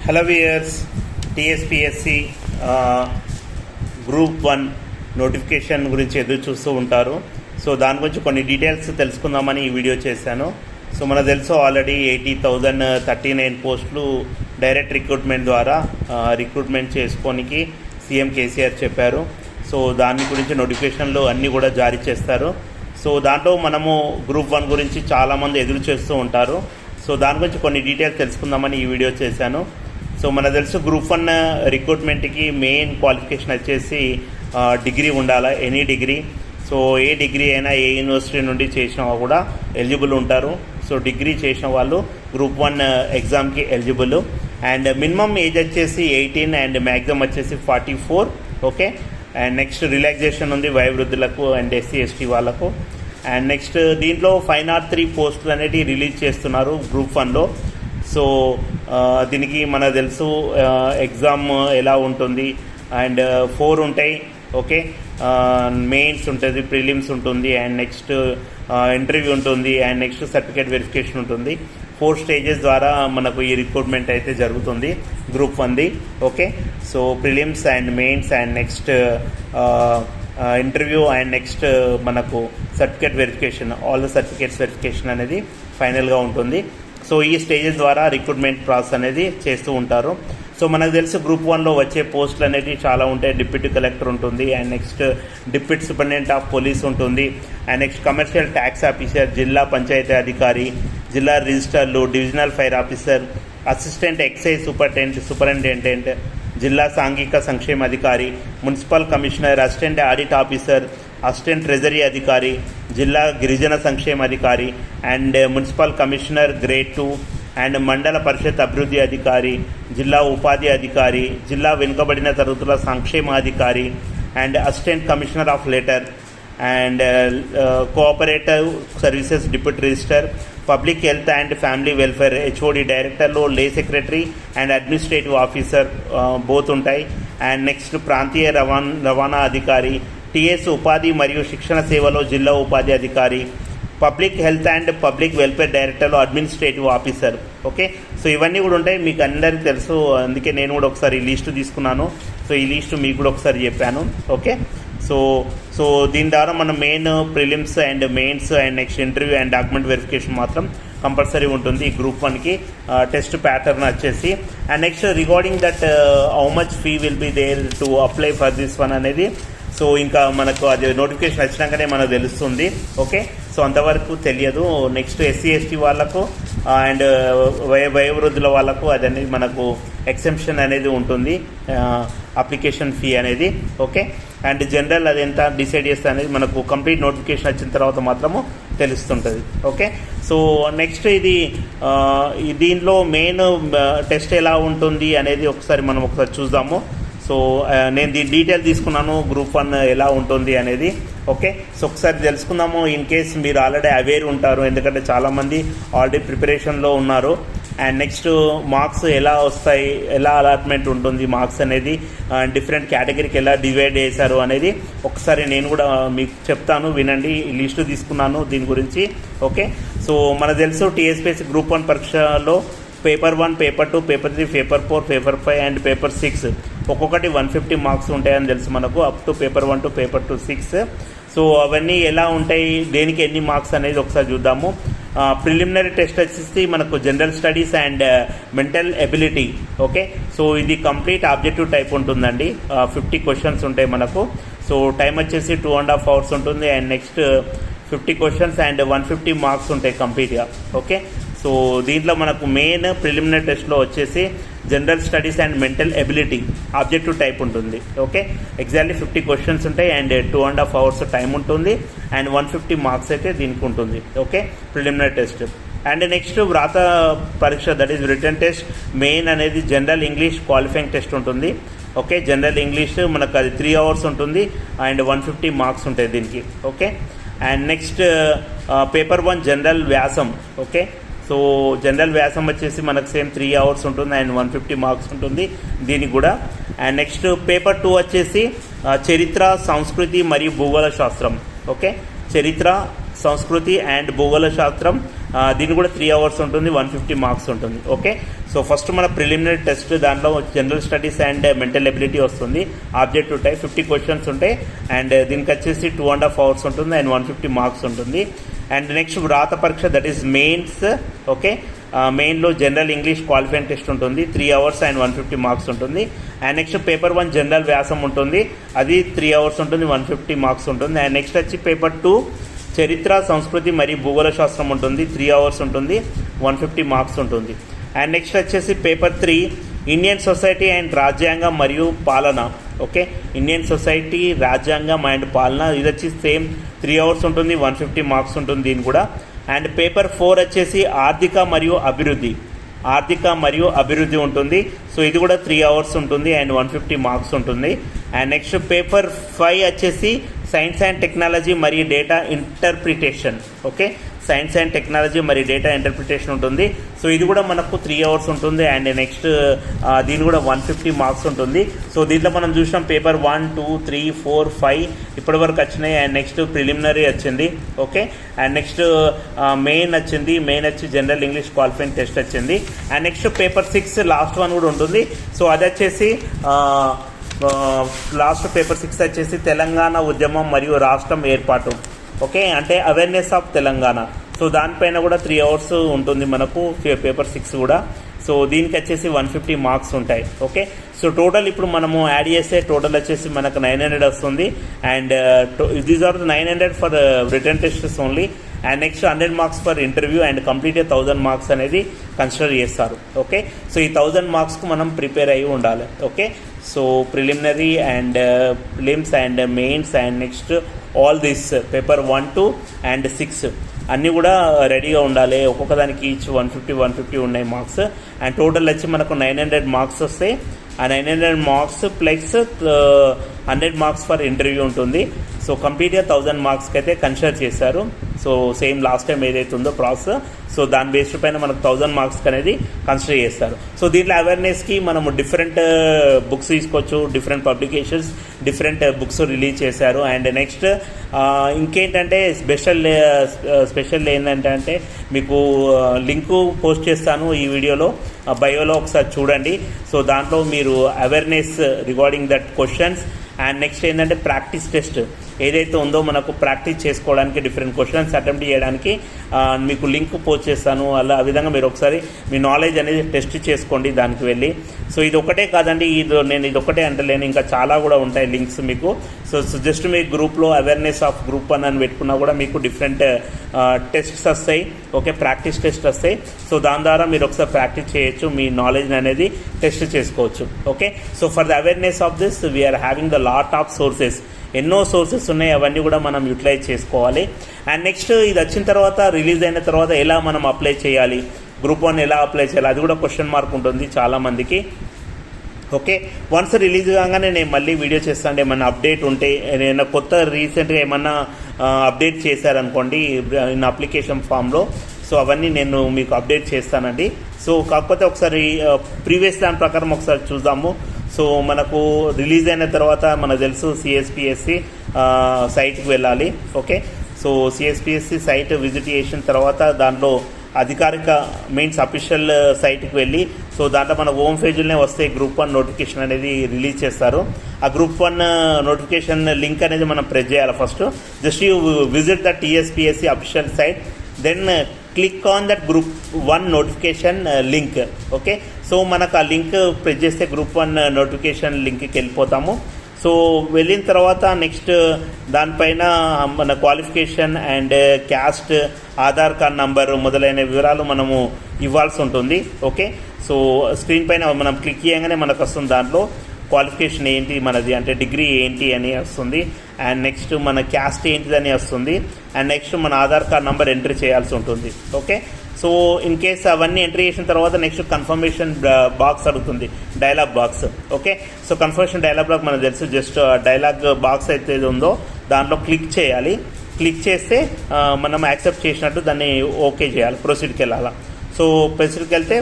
Hello viewers, TSPSC group 1 notification గురించి ఎదురు చూస్తూ ఉంటారు. సో దాని గురించి కొన్ని డీటెయిల్స్ తెలుసుకుందామని ఈ వీడియో చేశాను. సో మనకు తెలుసు ఆల్రెడీ 80,039 పోస్టులు డైరెక్ట్ రిక్రూట్మెంట్ ద్వారా రిక్రూట్మెంట్ చేసుకోనికి సీఎం కేసీఆర్ చెప్పారు. సో దాని గురించి నోటిఫికేషన్లు అన్నీ కూడా జారీ చేస్తారు. సో దాంట్లో మనము గ్రూప్ 1 గురించి చాలామంది ఎదురు చేస్తూ ఉంటారు. సో దాని గురించి కొన్ని డీటెయిల్స్ తెలుసుకుందామని ఈ వీడియో చేశాను. సో మనకు తెలుసు గ్రూప్ 1 రిక్రూట్మెంట్కి మెయిన్ క్వాలిఫికేషన్ వచ్చేసి డిగ్రీ ఉండాలి, ఎనీ డిగ్రీ. సో ఏ డిగ్రీ అయినా ఏ యూనివర్సిటీ నుండి చేసిన కూడా ఎలిజిబుల్ ఉంటారు. సో డిగ్రీ చేసిన వాళ్ళు గ్రూప్ 1 ఎగ్జామ్కి ఎలిజిబుల్. అండ్ మినిమం ఏజ్ వచ్చేసి 18 అండ్ మ్యాక్సిమం వచ్చేసి 44. ఓకే. అండ్ నెక్స్ట్ రిలాక్సేషన్ ఉంది వయోవృద్ధులకు అండ్ ఎస్సీ ఎస్టీ వాళ్ళకు. అండ్ నెక్స్ట్ దీంట్లో 503 పోస్టులు అనేవి రిలీజ్ చేస్తున్నారు గ్రూప్ 1లో. సో దీనికి మనకు తెలుసు ఎగ్జామ్ ఎలా ఉంటుంది. అండ్ 4 ఉంటాయి. ఓకే. మెయిన్స్ ఉంటుంది, ప్రిలిమ్స్ ఉంటుంది, అండ్ నెక్స్ట్ ఇంటర్వ్యూ ఉంటుంది, అండ్ నెక్స్ట్ సర్టిఫికేట్ వెరిఫికేషన్ ఉంటుంది. 4 స్టేజెస్ ద్వారా మనకు ఈ రిక్రూట్మెంట్ అయితే జరుగుతుంది గ్రూప్ 1ది. Okay. So prelims and mains and next interview and next మనకు certificate verification, all the certificates verification అనేది ఫైనల్గా ఉంటుంది. సో ఈ స్టేజెస్ ద్వారా రిక్రూట్మెంట్ ప్రాసెస్ అనేది చేస్తూ ఉంటారు. సో మనకు తెలుసు గ్రూప్ 1లో వచ్చే పోస్టులు అనేవి చాలా ఉంటాయి. డిప్యూటీ కలెక్టర్ ఉంటుంది, and next deputy superintendent of police ఉంటుంది, and next commercial tax officer, జిల్లా పంచాయతీ అధికారి, జిల్లా రిజిస్టర్లు, divisional fire officer, assistant excise superintendent, జిల్లా సాంఘిక సంక్షేమ అధికారి, municipal commissioner, assistant audit officer, assistant treasury అధికారి, జిల్లా గిరిజన సంక్షేమ అధికారి, and municipal commissioner grade 2, and మండల పరిషత్ అభివృద్ధి అధికారి, జిల్లా ఉపాధి అధికారి, జిల్లా వెనుకబడిన తరగతుల సంక్షేమ అధికారి, and assistant commissioner of letter, and cooperative services deputy register, public health and family welfare HOD డైరెక్టర్లో లే secretary and administrative officer both ఉంటాయి. అండ్ నెక్స్ట్ ప్రాంతీయ రవాణా అధికారి, టీఎస్ ఉపాధి మరియు శిక్షణ సేవలో జిల్లా ఉపాధి అధికారి, public health and public welfare డైరెక్టర్లో అడ్మినిస్ట్రేటివ్ ఆఫీసర్. ఓకే. సో ఇవన్నీ కూడా ఉంటాయి, మీకు అందరికీ తెలుసు. అందుకే నేను కూడా ఒకసారి ఈ లిస్టు తీసుకున్నాను. సో ఈ లిస్టు మీకు కూడా ఒకసారి చెప్పాను. ఓకే. సో దీని ద్వారా మనం main prelims and mains and next interview and document verification మాత్రం కంపల్సరీ ఉంటుంది ఈ గ్రూప్ 1కి. టెస్ట్ ప్యాటర్న్ వచ్చేసి and next regarding that how much fee will be there to apply for this one అనేది. So ఇంకా మనకు అది నోటిఫికేషన్ వచ్చినాకనే మనకు తెలుస్తుంది. ఓకే. సో అంతవరకు తెలియదు. నెక్స్ట్ ఎస్సీ ఎస్టీ వాళ్ళకు అండ్ వయోవృద్ధుల వాళ్ళకు అదనేది మనకు ఎక్సెంప్షన్ అనేది ఉంటుంది, అప్లికేషన్ ఫీ అనేది. ఓకే. అండ్ జనరల్ అది ఎంత డిసైడ్ చేస్తే అనేది మనకు కంప్లీట్ నోటిఫికేషన్ వచ్చిన తర్వాత మాత్రము తెలుస్తుంటుంది. ఓకే. సో నెక్స్ట్ ఇది దీనిలో మెయిన్ టెస్ట్ ఎలా ఉంటుంది అనేది ఒకసారి చూద్దాము. సో నేను దీని డీటెయిల్ తీసుకున్నాను గ్రూప్ 1 ఎలా ఉంటుంది అనేది. ఓకే. సో ఒకసారి తెలుసుకుందాము. ఇన్ కేస్ మీరు ఆల్రెడీ అవేర్ ఉంటారు, ఎందుకంటే చాలామంది ఆల్రెడీ ప్రిపరేషన్లో ఉన్నారు. అండ్ నెక్స్ట్ మార్క్స్ ఎలా వస్తాయి, ఎలా అలాట్మెంట్ ఉంటుంది మార్క్స్ అనేది, డిఫరెంట్ కేటగిరీకి ఎలా డివైడ్ చేశారు అనేది ఒకసారి నేను కూడా మీకు చెప్తాను, వినండి. ఈ లిస్టు తీసుకున్నాను దీని గురించి. ఓకే. సో మనకు తెలుసు టీఎస్పీఎస్సీ గ్రూప్ 1 పరీక్షలో paper 1, paper 2, paper 3, paper 4, paper 5 and paper 6 ఒక్కొక్కటి 150 మార్క్స్ ఉంటాయని తెలుసు మనకు, up to paper 1 to paper 2, 6. So అవన్నీ ఎలా ఉంటాయి, దేనికి ఎన్ని మార్క్స్ అనేది ఒకసారి చూద్దాము. ప్రిలిమినరీ టెస్ట్ వచ్చేసి మనకు general studies and mental ability. Okay. So ఇది కంప్లీట్ ఆబ్జెక్టివ్ టైప్ ఉంటుందండి. 50 క్వశ్చన్స్ ఉంటాయి మనకు. సో టైం వచ్చేసి 2.5 hours ఉంటుంది. And next 50 questions and 150 marks ఉంటాయి కంప్లీట్గా. ఓకే. సో దీంట్లో మనకు మెయిన్ ప్రిలిమినరీ టెస్ట్లో వచ్చేసి general studies and mental ability objective type ఉంటుంది. ఓకే. ఎగ్జాక్ట్లీ 50 క్వశ్చన్స్ ఉంటాయి అండ్ 2.5 hours టైం ఉంటుంది అండ్ 150 మార్క్స్ అయితే దీనికి ఉంటుంది. Okay. Preliminary test. And next వ్రాత పరీక్ష, that is written test. Main అనేది జనరల్ ఇంగ్లీష్ క్వాలిఫైయింగ్ టెస్ట్ ఉంటుంది. ఓకే. జనరల్ ఇంగ్లీష్ మనకు అది 3 hours ఉంటుంది అండ్ 150 మార్క్స్ ఉంటాయి దీనికి. Okay. And next paper 1 general వ్యాసం. ఓకే. సో జనరల్ వ్యాసం వచ్చేసి మనకు సేమ్ 3 hours ఉంటుంది అండ్ 150 మార్క్స్ ఉంటుంది దీనికి కూడా. అండ్ నెక్స్ట్ పేపర్ 2 వచ్చేసి చరిత్ర, సంస్కృతి మరియు భూగోళ శాస్త్రం. ఓకే. చరిత్ర, సంస్కృతి అండ్ భూగోళ శాస్త్రం దీని కూడా 3 hours ఉంటుంది, 150 marks ఉంటుంది. ఓకే, సో ఫస్ట్ మన ప్రిలిమినరీ టెస్ట్ దాంట్లో general studies and mental ability వస్తుంది. ఆబ్జెక్టివ్ ఉంటాయి, 50 questions ఉంటాయి. అండ్ దీనికి వచ్చేసి 2.5 hours ఉంటుంది అండ్ 150 marks ఉంటుంది. అండ్ నెక్స్ట్ వ్రాత పరీక్ష, దట్ ఈస్ మెయిన్స్. ఓకే, మెయిన్లో జనరల్ ఇంగ్లీష్ క్వాలిఫైయింగ్ టెస్ట్ ఉంటుంది, 3 hours అండ్ 150 marks ఉంటుంది. అండ్ నెక్స్ట్ పేపర్ 1 జనరల్ వ్యాసం ఉంటుంది, అది 3 hours ఉంటుంది, 150 marks ఉంటుంది. అండ్ నెక్స్ట్ వచ్చి పేపర్ 2 చరిత్ర, సంస్కృతి మరియు భూగోళ శాస్త్రం ఉంటుంది, 3 hours ఉంటుంది, 150 marks ఉంటుంది. అండ్ నెక్స్ట్ వచ్చేసి పేపర్ 3 ఇండియన్ సొసైటీ అండ్ రాజ్యాంగం మరియు పాలన. ఓకే, ఇండియన్ సొసైటీ, రాజ్యాంగం అండ్ పాలన, ఇది వచ్చి సేమ్ 3 hours ఉంటుంది, 150 marks ఉంటుంది దీని కూడా. అండ్ పేపర్ 4 వచ్చేసి ఆర్థిక మరియు అభివృద్ధి ఉంటుంది. సో ఇది కూడా 3 hours ఉంటుంది అండ్ 150 marks ఉంటుంది. అండ్ నెక్స్ట్ పేపర్ 5 వచ్చేసి సైన్స్ అండ్ టెక్నాలజీ మరియు data interpretation. Okay, science and technology మరియు డేటా ఇంటర్ప్రిటేషన్ ఉంటుంది. సో ఇది కూడా మనకు 3 hours ఉంటుంది అండ్ నెక్స్ట్ దీని కూడా 150 marks ఉంటుంది. సో దీంట్లో మనం చూసినాం పేపర్ 1, 2, 3, 4, 5 ఇప్పటి వరకు వచ్చినాయి. అండ్ నెక్స్ట్ ప్రిలిమినరీ వచ్చింది. ఓకే, అండ్ నెక్స్ట్ మెయిన్ వచ్చింది, మెయిన్ వచ్చి జనరల్ ఇంగ్లీష్ క్వాలిఫైయింగ్ టెస్ట్ వచ్చింది. And next paper 6 last one కూడా ఉంటుంది. సో అది వచ్చేసి లాస్ట్ పేపర్ 6 వచ్చేసి తెలంగాణ ఉద్యమం మరియు రాష్ట్రం ఏర్పాటు. ఓకే, అంటే అవేర్నెస్ ఆఫ్ తెలంగాణ. సో దానిపైన కూడా 3 hours ఉంటుంది మనకు పేపర్ 6 కూడా. సో దీనికి వచ్చేసి 150 marks ఉంటాయి. ఓకే, సో టోటల్ ఇప్పుడు మనము యాడ్ చేస్తే టోటల్ వచ్చేసి మనకు 900 వస్తుంది. And these are 900 for written tests only. And next 100 marks for interview and complete 1000 marks అనేది కన్సిడర్ చేస్తారు. ఓకే, సో ఈ 1000 marksకు మనం ప్రిపేర్ అయ్యి ఉండాలి. Okay, so preliminary and prelims and mains and next all this paper 1, 2 and 6 అన్నీ కూడా రెడీగా ఉండాలి. ఒక్కొక్క దానికి ఈచ్ 150 ఉన్నాయి మార్క్స్. అండ్ టోటల్ వచ్చి మనకు 900 marks వస్తాయి. ఆ 900 marks plus 100 marks for interview ఉంటుంది. సో కంప్లీట్గా 1000 marksకి అయితే కన్సిడర్ చేశారు. సో సేమ్ లాస్ట్ టైం ఏదైతే ఉందో ప్రాసెస్, సో దాని బేస్డ్ పైన మనకు 1000 marks అనేది కన్సిడర్ చేస్తారు. సో దీంట్లో అవేర్నెస్కి మనము డిఫరెంట్ బుక్స్ తీసుకోవచ్చు, different publications, different books release చేశారు. అండ్ నెక్స్ట్ ఇంకేంటంటే స్పెషల్ ఏంటంటే మీకు లింకు పోస్ట్ చేస్తాను ఈ వీడియోలో, బయోలో ఒకసారి చూడండి. సో దాంట్లో మీరు awareness regarding that questions and next ఏంటంటే ప్రాక్టీస్ టెస్ట్ ఏదైతే ఉందో మనకు ప్రాక్టీస్ చేసుకోవడానికి డిఫరెంట్ క్వశ్చన్స్ అటెంప్ట్ చేయడానికి మీకు లింక్ పోస్ట్ చేస్తాను. అలా ఆ విధంగా మీరు ఒకసారి మీ నాలెడ్జ్ అనేది టెస్ట్ చేసుకోండి దానికి వెళ్ళి. సో ఇది ఒకటే కాదండి, నేను ఇదొకటే అంటలేను, ఇంకా చాలా కూడా ఉంటాయి లింక్స్ మీకు. సో జస్ట్ మీ గ్రూప్లో అవేర్నెస్ ఆఫ్ గ్రూప్ 1 అని పెట్టుకున్నా కూడా మీకు డిఫరెంట్ టెస్ట్స్ వస్తాయి. ఓకే, ప్రాక్టీస్ టెస్ట్ వస్తాయి. సో దాని ద్వారా మీరు ఒకసారి ప్రాక్టీస్ చేయొచ్చు, మీ నాలెడ్జ్ అనేది టెస్ట్ చేసుకోవచ్చు. Okay, so for the awareness of this we're having the lot of sources. ఎన్నో సోర్సెస్ ఉన్నాయి, అవన్నీ కూడా మనం యూటిలైజ్ చేసుకోవాలి. అండ్ నెక్స్ట్ ఇది వచ్చిన తర్వాత రిలీజ్ అయిన తర్వాత ఎలా మనం అప్లై చేయాలి, గ్రూప్ 1 ఎలా అప్లై చేయాలి, అది కూడా క్వశ్చన్ మార్క్ ఉంటుంది చాలామందికి. ఓకే, వన్స్ రిలీజ్ కాగానే నేను మళ్ళీ వీడియో చేస్తాను. ఏమన్నా అప్డేట్ ఉంటే, ఏమైనా కొత్త రీసెంట్గా ఏమన్నా అప్డేట్ చేశారనుకోండి ఇన్ అప్లికేషన్ ఫామ్లో, సో అవన్నీ నేను మీకు అప్డేట్ చేస్తానండి. సో కాకపోతే ఒకసారి ప్రీవియస్ దాని ప్రకారం ఒకసారి చూద్దాము. సో మనకు రిలీజ్ అయిన తర్వాత మనకు తెలుసు సిఎస్పిఎస్సి సైట్కి వెళ్ళాలి. ఓకే, సో సిఎస్పిఎస్సి సైట్ విజిట్ చేసిన తర్వాత దాంట్లో అధికారిక మీన్స్ అఫీషియల్ సైట్కి వెళ్ళి, సో దాంట్లో మన హోమ్ పేజ్లోనే వస్తే గ్రూప్ 1 నోటిఫికేషన్ అనేది రిలీజ్ చేస్తారు. ఆ గ్రూప్ 1 నోటిఫికేషన్ లింక్ అనేది మనం ప్రెస్ చేయాలి. First just you visit the TSPSC official site, then click on that group 1 notification link. Okay, so మనకు ఆ లింక్ ప్రెస్ చేస్తే గ్రూప్ 1 నోటిఫికేషన్ లింక్కి వెళ్ళిపోతాము. సో వెళ్ళిన తర్వాత నెక్స్ట్ దానిపైన మన qualification and caste, Aadhaar card number మొదలైన వివరాలు మనము ఇవ్వాల్సి ఉంటుంది. ఓకే, సో స్క్రీన్ పైన మనం క్లిక్ చేయగానే మనకు వస్తుంది దాంట్లో క్వాలిఫికేషన్ ఏంటి మనది, అంటే డిగ్రీ ఏంటి అని వస్తుంది. అండ్ నెక్స్ట్ మన క్యాస్ట్ ఏంటిదని వస్తుంది. అండ్ నెక్స్ట్ మన ఆధార్ కార్డ్ నెంబర్ ఎంట్రీ చేయాల్సి ఉంటుంది. ఓకే, సో ఇన్ కేస్ అవన్నీ ఎంట్రీ చేసిన తర్వాత నెక్స్ట్ కన్ఫర్మేషన్ బాక్స్ అడుగుతుంది, dialogue box. Okay, so confirmation dialogue box మనకు తెలుసు, జస్ట్ డైలాగ్ బాక్స్ అయితే ఉందో దాంట్లో క్లిక్ చేయాలి. క్లిక్ చేస్తే మనం యాక్సెప్ట్ చేసినట్టు దాన్ని ఓకే చేయాలి, ప్రొసీడ్కి వెళ్ళాలా. సో ప్రొసీడ్కి వెళ్తే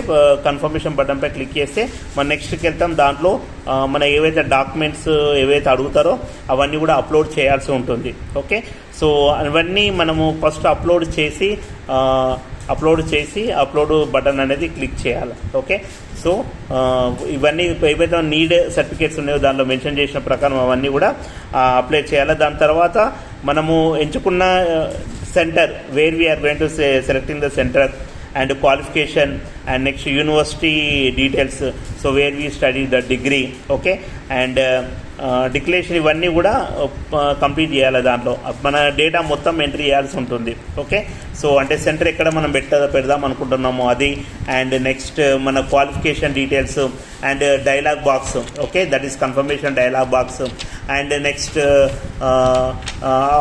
కన్ఫర్మేషన్ బటన్పై క్లిక్ చేస్తే మనం నెక్స్ట్కి వెళ్తాం. దాంట్లో మన ఏవైతే డాక్యుమెంట్స్ ఏవైతే అడుగుతారో అవన్నీ కూడా అప్లోడ్ చేయాల్సి ఉంటుంది. ఓకే, సో అవన్నీ మనము ఫస్ట్ అప్లోడ్ చేసి అప్లోడ్ చేసి అప్లోడ్ బటన్ అనేది క్లిక్ చేయాలి. ఓకే, సో ఇవన్నీ ఏవైతే నీడ్ సర్టిఫికేట్స్ ఉన్నాయో దానిలో మెన్షన్ చేసిన ప్రకారం అవన్నీ కూడా అప్లై చేయాలి. దాని తర్వాత మనము ఎంచుకున్న centre where we're going to selecting the centre and qualification and next university details, so where we study the degree. Okay, and declaration ఇవన్నీ కూడా కంప్లీట్ చేయాలి. దాంట్లో మన డేటా మొత్తం ఎంట్రీ చేయాల్సి ఉంటుంది. ఓకే, సో అంటే సెంటర్ ఎక్కడ మనం పెడదాం అనుకుంటున్నామో అది, అండ్ నెక్స్ట్ మన qualification details and dialogue box. Okay, that is confirmation dialogue box. And next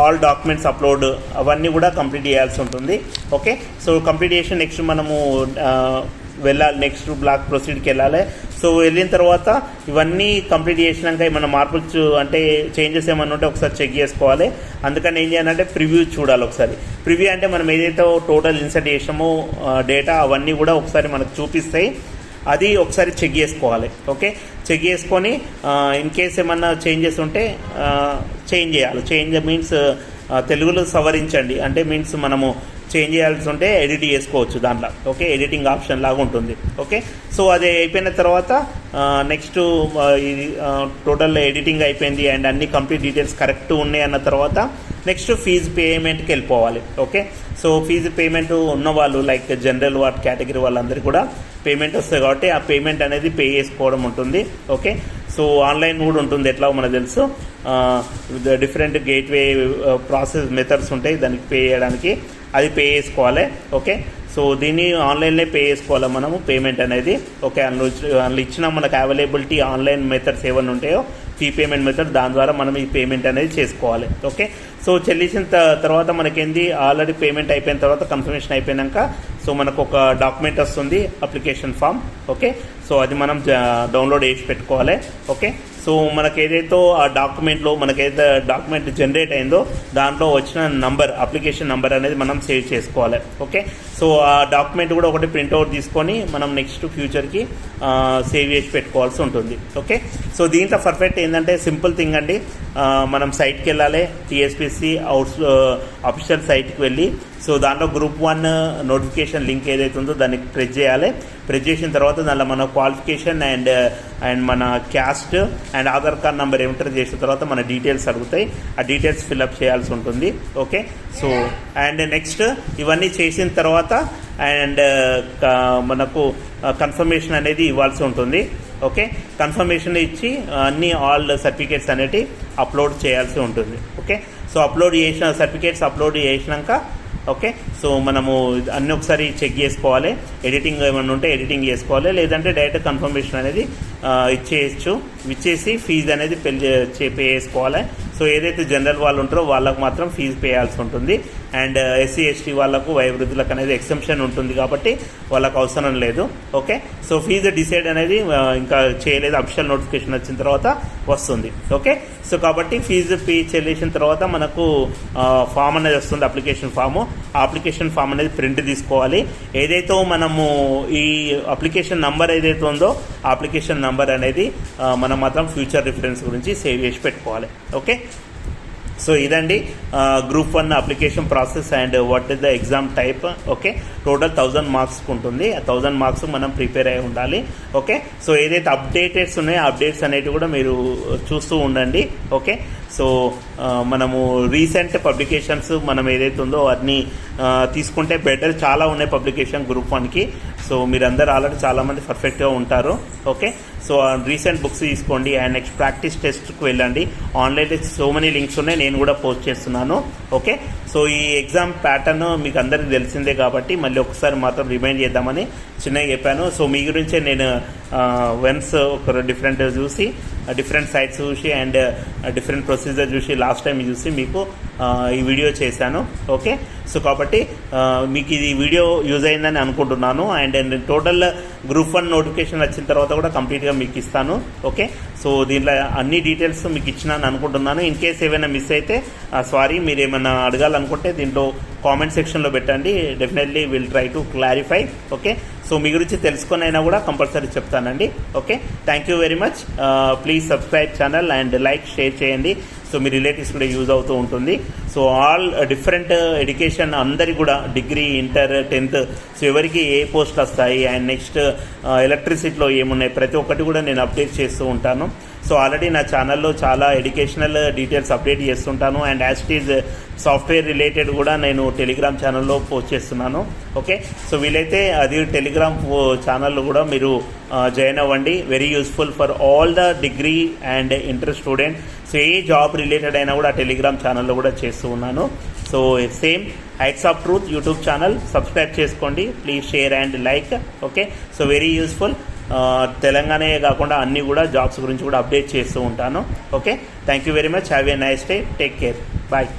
all documents upload అవన్నీ కూడా కంప్లీట్ చేయాల్సి ఉంటుంది. ఓకే, సో కంప్లీట్ చేసి నెక్స్ట్ మనము వెళ్ళాలి, నెక్స్ట్ బ్లాక్ ప్రొసీడ్కి వెళ్ళాలి. సో వెళ్ళిన తర్వాత ఇవన్నీ కంప్లీట్ చేసినాక ఏమైనా మార్పులు అంటే చేంజెస్ ఏమన్నా ఉంటే ఒకసారి చెక్ చేసుకోవాలి. అందుకని ఏం చేయాలంటే ప్రివ్యూ చూడాలి ఒకసారి. ప్రివ్యూ అంటే మనం ఏదైతే టోటల్ ఇన్సర్ట్ చేసామో డేటా అవన్నీ కూడా ఒకసారి మనకు చూపిస్తాయి, అది ఒకసారి చెక్ చేసుకోవాలి. ఓకే, చెక్ చేసుకొని ఇన్ కేస్ ఏమన్నా చేంజెస్ ఉంటే చేంజ్ చేయాలి. చేంజ్ మీన్స్ తెలుగులో సవరించండి అంటే మీన్స్ మనము చేంజ్ చేయాల్సి ఉంటే ఎడిట్ చేసుకోవచ్చు దాంట్లో. ఓకే, ఎడిటింగ్ ఆప్షన్ లాగా ఉంటుంది. ఓకే, సో అది అయిపోయిన తర్వాత నెక్స్ట్ ఇది టోటల్ ఎడిటింగ్ అయిపోయింది అండ్ అన్ని కంప్లీట్ డీటెయిల్స్ కరెక్ట్ ఉన్నాయి అన్న తర్వాత నెక్స్ట్ ఫీజు పేమెంట్కి వెళ్ళిపోవాలి. ఓకే, సో ఫీజు పేమెంట్ ఉన్న వాళ్ళు లైక్ జనరల్ వార్డ్ కేటగిరీ వాళ్ళందరికీ కూడా పేమెంట్ వస్తుంది కాబట్టి ఆ పేమెంట్ అనేది పే చేసుకోవడం ఉంటుంది. ఓకే, సో ఆన్లైన్ కూడా ఉంటుంది, ఎట్లా మనకు తెలుసు. డిఫరెంట్ గేట్వే ప్రాసెస్ మెథడ్స్ ఉంటాయి దానికి పే చేయడానికి, అది పే చేసుకోవాలి. ఓకే, సో దీన్ని ఆన్లైన్లో పే చేసుకోవాలి మనము పేమెంట్ అనేది. ఓకే, అందులో ఇచ్చిన మనకు అవైలబిలిటీ ఆన్లైన్ మెథడ్స్ ఏమైనా ఉంటాయో ఫీ పేమెంట్ మెథడ్, దాని ద్వారా మనం ఈ పేమెంట్ అనేది చేసుకోవాలి. ఓకే, సో చెల్లించిన తర్వాత మనకేంది ఆల్రెడీ పేమెంట్ అయిపోయిన తర్వాత కన్ఫర్మేషన్ అయిపోయాక సో మనకు ఒక డాక్యుమెంట్ వస్తుంది, అప్లికేషన్ ఫామ్. ఓకే, సో అది మనం డౌన్లోడ్ చేసి పెట్టుకోవాలి. ఓకే, సో మనకు ఏదైతే ఆ డాక్యుమెంట్లో మనకైతే డాక్యుమెంట్ జనరేట్ అయిందో దాంట్లో వచ్చిన నంబర్, అప్లికేషన్ నంబర్ అనేది మనం సేవ్ చేసుకోవాలి. ఓకే, సో ఆ డాక్యుమెంట్ కూడా ఒకటి ప్రింట్అవుట్ తీసుకొని మనం నెక్స్ట్ ఫ్యూచర్కి సేవ్ చేసి పెట్టుకోవాల్సి ఉంటుంది. ఓకే, సో దీంట్లో పర్ఫెక్ట్ ఏంటంటే సింపుల్ థింగ్ అండి. మనం సైట్కి వెళ్ళాలి, టీఎస్పీఎస్సీ అఫీషియల్ సైట్కి వెళ్ళి సో దాంట్లో గ్రూప్ 1 నోటిఫికేషన్ లింక్ ఏదైతే ఉందో దాన్ని ప్రెస్ చేయాలి. ప్రెస్ చేసిన తర్వాత దాంట్లో మన క్వాలిఫికేషన్ అండ్ మన caste and Aadhaar card number enter చేసిన తర్వాత మన డీటెయిల్స్ అడుగుతాయి, ఆ డీటెయిల్స్ ఫిల్అప్ చేయాల్సి ఉంటుంది. ఓకే, సో అండ్ నెక్స్ట్ ఇవన్నీ చేసిన తర్వాత అండ్ మనకు కన్ఫర్మేషన్ అనేది ఇవ్వాల్సి ఉంటుంది. ఓకే, కన్ఫర్మేషన్ ఇచ్చి అన్ని ఆల్ సర్టిఫికేట్స్ అనేవి అప్లోడ్ చేయాల్సి ఉంటుంది. ఓకే, సో అప్లోడ్ చేసిన సర్టిఫికేట్స్ అప్లోడ్ చేసినాక ఓకే, సో మనము అన్నీ ఒకసారి చెక్ చేసుకోవాలి. ఎడిటింగ్ ఏమైనా ఉంటే ఎడిటింగ్ చేసుకోవాలి, లేదంటే డైరెక్ట్ కన్ఫర్మేషన్ అనేది ఇచ్చేయచ్చు. ఇచ్చేసి ఫీజు అనేది పే చేసుకోవాలి. సో ఏదైతే జనరల్ వాళ్ళు ఉంటారో వాళ్ళకు మాత్రం ఫీజు పే చేయాల్సి ఉంటుంది. అండ్ ఎస్సీ ఎస్టీ వాళ్ళకు వయోవృద్ధులకు అనేది ఎక్సెంప్షన్ ఉంటుంది కాబట్టి వాళ్ళకు అవసరం లేదు. ఓకే, సో ఫీజు డిసైడ్ అనేది ఇంకా చేయలేదు, అఫీషియల్ నోటిఫికేషన్ వచ్చిన తర్వాత వస్తుంది. ఓకే, సో కాబట్టి ఫీజు పే చెల్లించిన తర్వాత మనకు ఫామ్ అనేది వస్తుంది, అప్లికేషన్ ఫాము. ఆ అప్లికేషన్ ఫామ్ అనేది ప్రింట్ తీసుకోవాలి. ఏదైతే మనము ఈ అప్లికేషన్ నంబర్ ఏదైతే ఉందో ఆ అప్లికేషన్ నంబర్ అనేది మనం మాత్రం ఫ్యూచర్ రిఫరెన్స్ గురించి సేవ్ చేసి పెట్టుకోవాలి. ఓకే, సో ఇదండి group 1 application process and what is the exam type. Okay, total 1000 marks ఉంటుంది. ఆ 1000 మార్క్స్ మనం ప్రిపేర్ అయి ఉండాలి. ఓకే, సో ఏదైతే అప్డేటెడ్స్ ఉన్నాయో అప్డేట్స్ అనేవి కూడా మీరు చూస్తూ ఉండండి. ఓకే, సో మనము రీసెంట్ పబ్లికేషన్స్ మనం ఏదైతే ఉందో అన్నీ తీసుకుంటే బెటర్. చాలా ఉన్నాయి పబ్లికేషన్ గ్రూప్ 1కి. సో మీరందరూ ఆల్రెడీ చాలామంది పర్ఫెక్ట్గా ఉంటారు. ఓకే, సో రీసెంట్ బుక్స్ తీసుకోండి అండ్ నెక్స్ట్ ప్రాక్టీస్ టెస్ట్కి వెళ్ళండి. ఆన్లైన్లో సో మెనీ లింక్స్ ఉన్నాయి, నేను కూడా పోస్ట్ చేస్తున్నాను. ఓకే, సో ఈ ఎగ్జామ్ ప్యాటర్న్ మీకు అందరికీ తెలిసిందే కాబట్టి మళ్ళీ ఒకసారి మాత్రం రిమైండ్ చేద్దామని చిన్నగా చెప్పాను. సో మీ గురించే నేను వన్స్ ఒక డిఫరెంట్ సైట్స్ చూసి అండ్ డిఫరెంట్ ప్రొసీజర్ చూసి లాస్ట్ టైం చూసి మీకు ఈ వీడియో చేశాను. ఓకే, సో కాబట్టి మీకు ఇది వీడియో యూజ్ అయిందని అనుకుంటున్నాను. అండ్ టోటల్ గ్రూప్ 1 నోటిఫికేషన్ వచ్చిన తర్వాత కూడా కంప్లీట్గా మీకు ఇస్తాను. ఓకే, సో దీంట్లో అన్ని డీటెయిల్స్ మీకు ఇచ్చినాను అనుకుంటున్నాను. ఇన్ కేస్ ఏమైనా మిస్ అయితే సారీ, మీరు ఏమైనా అడగాలనుకుంటే దీంట్లో కామెంట్ సెక్షన్లో పెట్టండి. Definitely will try to clarify. Okay, so మీ గురించి తెలుసుకొని అయినా కూడా కంపల్సరీ చెప్తానండి. Okay, thank you very much. Please subscribe channel and like share చేయండి. సో మీ రిలేటివ్స్ కూడా యూజ్ అవుతూ ఉంటుంది. సో ఆల్ డిఫరెంట్ ఎడ్యుకేషన్ అందరికి కూడా డిగ్రీ, ఇంటర్, 10th, సో ఎవరికి ఏ పోస్టులు వస్తాయి అండ్ నెక్స్ట్ ఎలక్ట్రిసిటీలో ఏమున్నాయి ప్రతి ఒక్కటి కూడా నేను అప్డేట్ చేస్తూ ఉంటాను. సో ఆల్రెడీ నా ఛానల్లో చాలా ఎడ్యుకేషనల్ డీటెయిల్స్ అప్డేట్ చేస్తుంటాను and as it is software related కూడా నేను టెలిగ్రామ్ ఛానల్లో పోస్ట్ చేస్తున్నాను. ఓకే, సో వీలైతే అది టెలిగ్రామ్ ఛానల్లో కూడా మీరు జాయిన్ అవ్వండి. Very useful for all the degree and inter student. So ఏ జాబ్ రిలేటెడ్ అయినా కూడా టెలిగ్రామ్ ఛానల్లో కూడా చేస్తూ ఉన్నాను. So same heights of truth YouTube channel subscribe చేసుకోండి. Please share and like. Okay, so very useful. తెలంగాణే కాకుండా అన్నీ కూడా జాబ్స్ గురించి కూడా అప్డేట్ చేస్తూ ఉంటాను. Okay, thank you very much. Have a nice day. Take care. Bye.